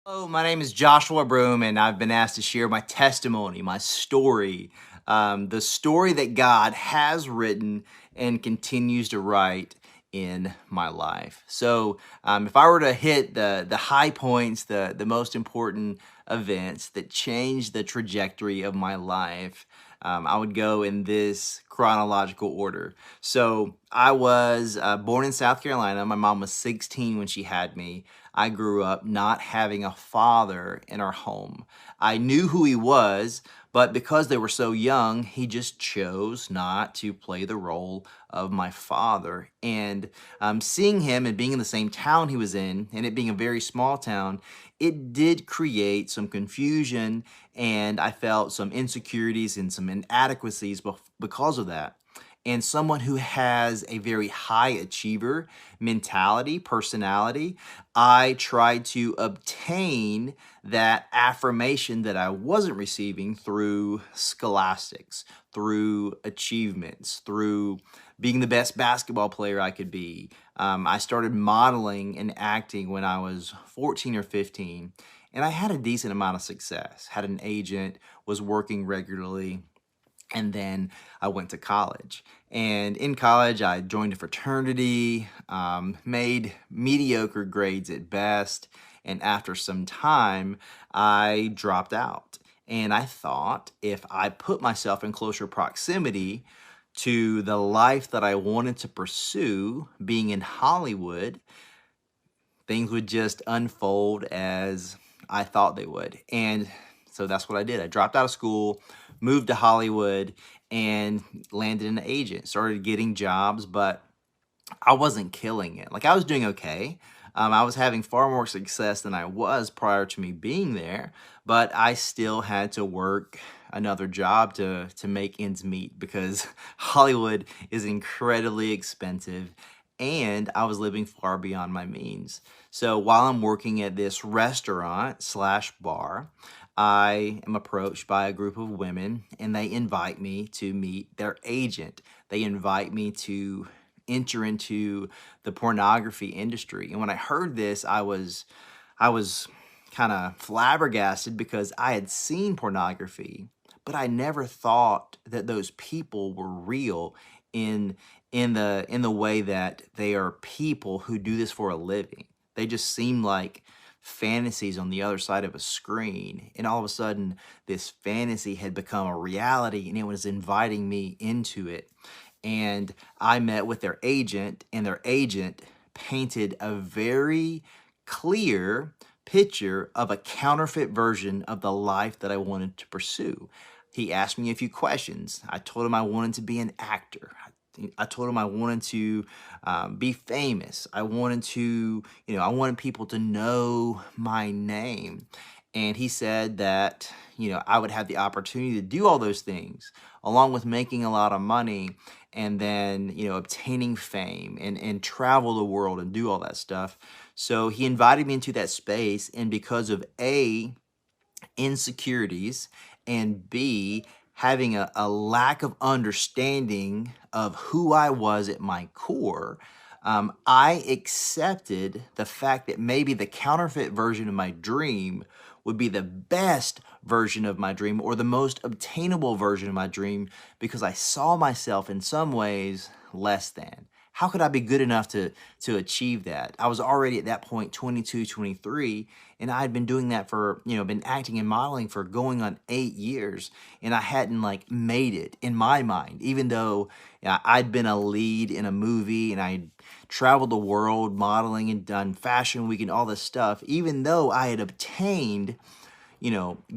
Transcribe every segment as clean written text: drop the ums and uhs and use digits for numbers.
Hello, my name is Joshua Broome, and I've been asked to share my testimony, my story, the story that God has written and continues to write in my life. So, if I were to hit the high points, the most important events that changed the trajectory of my life, I would go in this chronological order. So, I was born in South Carolina. My mom was 16 when she had me. I grew up not having a father in our home. I knew who he was, but because they were so young, he just chose not to play the role of my father. And seeing him and being in the same town he was in, and it being a very small town, it did create some confusion, and I felt some insecurities and some inadequacies because of that. And someone who has a very high achiever mentality, personality, I tried to obtain that affirmation that I wasn't receiving through scholastics, through achievements, through being the best basketball player I could be. I started modeling and acting when I was 14 or 15, and I had a decent amount of success. Had an agent, was working regularly, and then I went to college. And in college, I joined a fraternity, made mediocre grades at best, and after some time, I dropped out. And I thought if I put myself in closer proximity to the life that I wanted to pursue, being in Hollywood, things would just unfold as I thought they would. And so that's what I did. I dropped out of school, moved to Hollywood, and landed an agent. Started getting jobs, but I wasn't killing it. Like, I was doing okay. I was having far more success than I was prior to me being there, but I still had to work another job to make ends meet because Hollywood is incredibly expensive and I was living far beyond my means. So while I'm working at this restaurant slash bar, I am approached by a group of women and they invite me to meet their agent. They invite me to enter into the pornography industry. And when I heard this, I was kind of flabbergasted because I had seen pornography, but I never thought that those people were real in in the way that they are people who do this for a living. They just seem like fantasies on the other side of a screen. And all of a sudden, this fantasy had become a reality and it was inviting me into it. And I met with their agent, and their agent painted a very clear picture of a counterfeit version of the life that I wanted to pursue. He asked me a few questions. I told him I wanted to be an actor. I told him I wanted to be famous. I wanted to, I wanted people to know my name. And he said that, I would have the opportunity to do all those things, along with making a lot of money and then, obtaining fame and travel the world and do all that stuff. So he invited me into that space. And because of insecurities, and B, having a lack of understanding of who I was at my core, I accepted the fact that maybe the counterfeit version of my dream would be the best version of my dream or the most obtainable version of my dream because I saw myself in some ways less than. How could I be good enough to achieve that? I was already at that point 22, 23, and I had been doing that for, been acting and modeling for going on 8 years, and I hadn't like made it in my mind, even though I'd been a lead in a movie and I traveled the world modeling and done fashion week and all this stuff. Even though I had obtained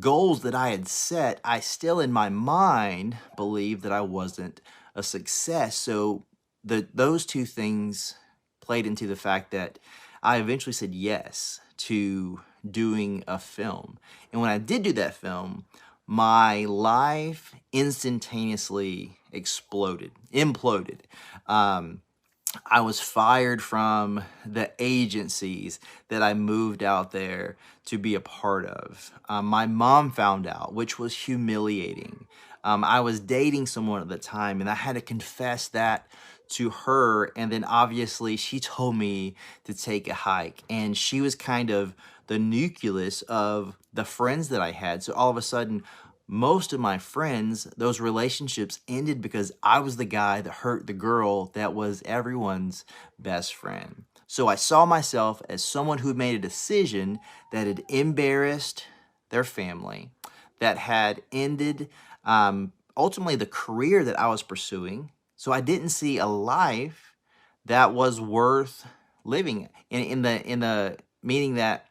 goals that I had set, I still in my mind believed that I wasn't a success. So those two things played into the fact that I eventually said yes to doing a film. And when I did do that film, my life instantaneously imploded. I was fired from the agencies that I moved out there to be a part of. My mom found out, which was humiliating. I was dating someone at the time, and I had to confess that to her. And then obviously she told me to take a hike, and she was kind of the nucleus of the friends that I had. So all of a sudden, most of my friends, those relationships ended because I was the guy that hurt the girl that was everyone's best friend. So I saw myself as someone who made a decision that had embarrassed their family, that had ended ultimately the career that I was pursuing. So I didn't see a life that was worth living in the meaning that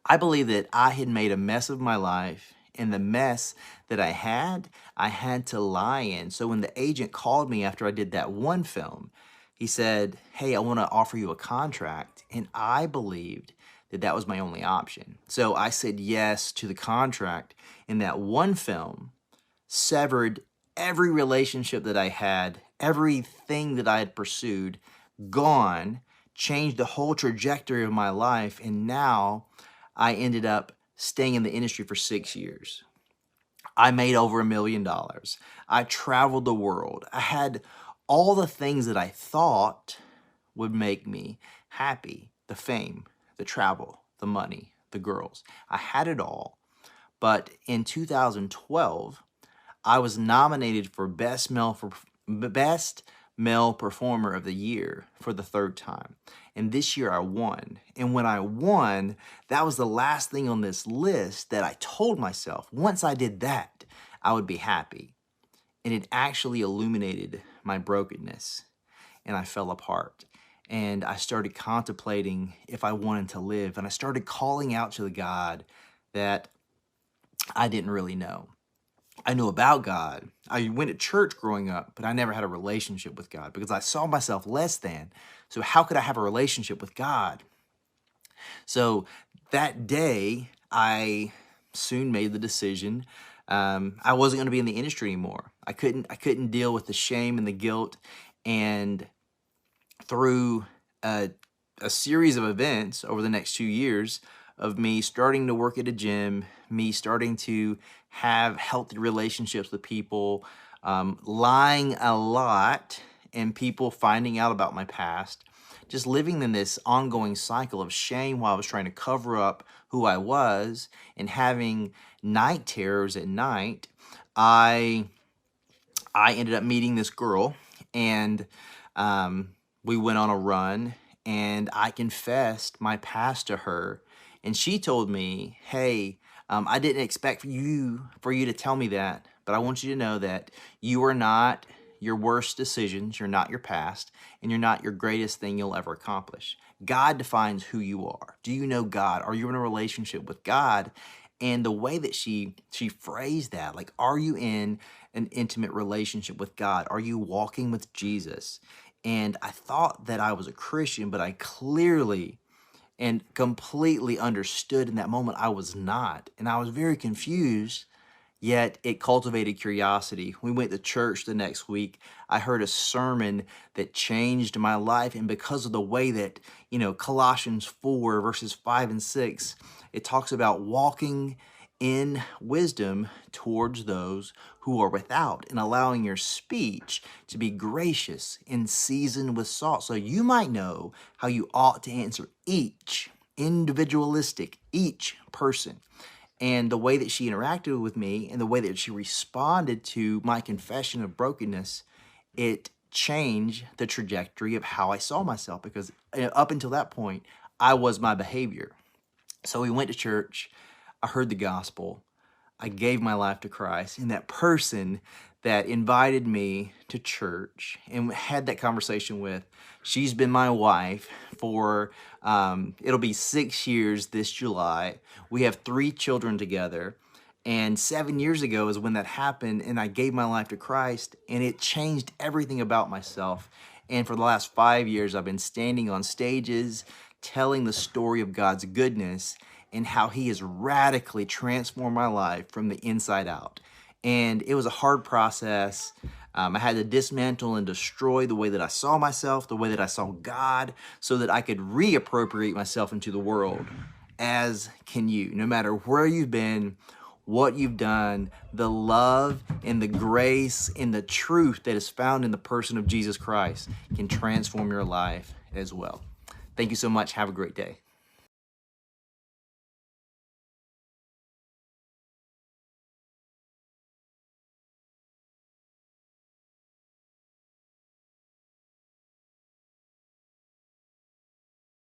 I believe that I had made a mess of my life, and the mess that I had to lie in. So when the agent called me after I did that one film, he said, "Hey, I want to offer you a contract." And I believed that that was my only option. So I said yes to the contract, and that one film severed every relationship that I had, everything that I had pursued, gone, changed the whole trajectory of my life. And now I ended up staying in the industry for 6 years. I made over $1 million. I traveled the world. I had all the things that I thought would make me happy: the fame, the travel, the money, the girls. I had it all. But in 2012, I was nominated for Best Male Performer of the Year for the third time. And this year I won. And when I won, that was the last thing on this list that I told myself, once I did that, I would be happy. And it actually illuminated my brokenness, and I fell apart. And I started contemplating if I wanted to live. And I started calling out to the God that I didn't really know. I knew about God. I went to church growing up, but I never had a relationship with God because I saw myself less than. So how could I have a relationship with God? So that day, I soon made the decision. I wasn't going to be in the industry anymore. I couldn't deal with the shame and the guilt. And through a series of events over the next 2 years of me starting to work at a gym, me starting to have healthy relationships with people, lying a lot, and people finding out about my past, just living in this ongoing cycle of shame while I was trying to cover up who I was, and having night terrors at night, I ended up meeting this girl, and we went on a run, and I confessed my past to her, and she told me, "Hey, I didn't expect for you to tell me that, but I want you to know that you are not your worst decisions, you're not your past, and you're not your greatest thing you'll ever accomplish. God defines who you are. Do you know God? Are you in a relationship with God?" And the way that she phrased that, like, are you in an intimate relationship with God? Are you walking with Jesus? And I thought that I was a Christian, but I clearly and completely understood in that moment I was not. And I was very confused, yet it cultivated curiosity. We went to church the next week. I heard a sermon that changed my life. And because of the way that, Colossians 4 verses 5 and 6, it talks about walking in wisdom towards those who are without, and allowing your speech to be gracious and seasoned with salt. So you might know how you ought to answer each person. And the way that she interacted with me and the way that she responded to my confession of brokenness, it changed the trajectory of how I saw myself, because up until that point, I was my behavior. So we went to church. I heard the gospel. I gave my life to Christ. And that person that invited me to church and had that conversation with, she's been my wife for, it'll be 6 years this July. We have 3 children together. And 7 years ago is when that happened, and I gave my life to Christ, and it changed everything about myself. And for the last 5 years, I've been standing on stages, telling the story of God's goodness and how He has radically transformed my life from the inside out. And it was a hard process. I had to dismantle and destroy the way that I saw myself, the way that I saw God, so that I could reappropriate myself into the world, as can you. No matter where you've been, what you've done, the love and the grace and the truth that is found in the person of Jesus Christ can transform your life as well. Thank you so much. Have a great day.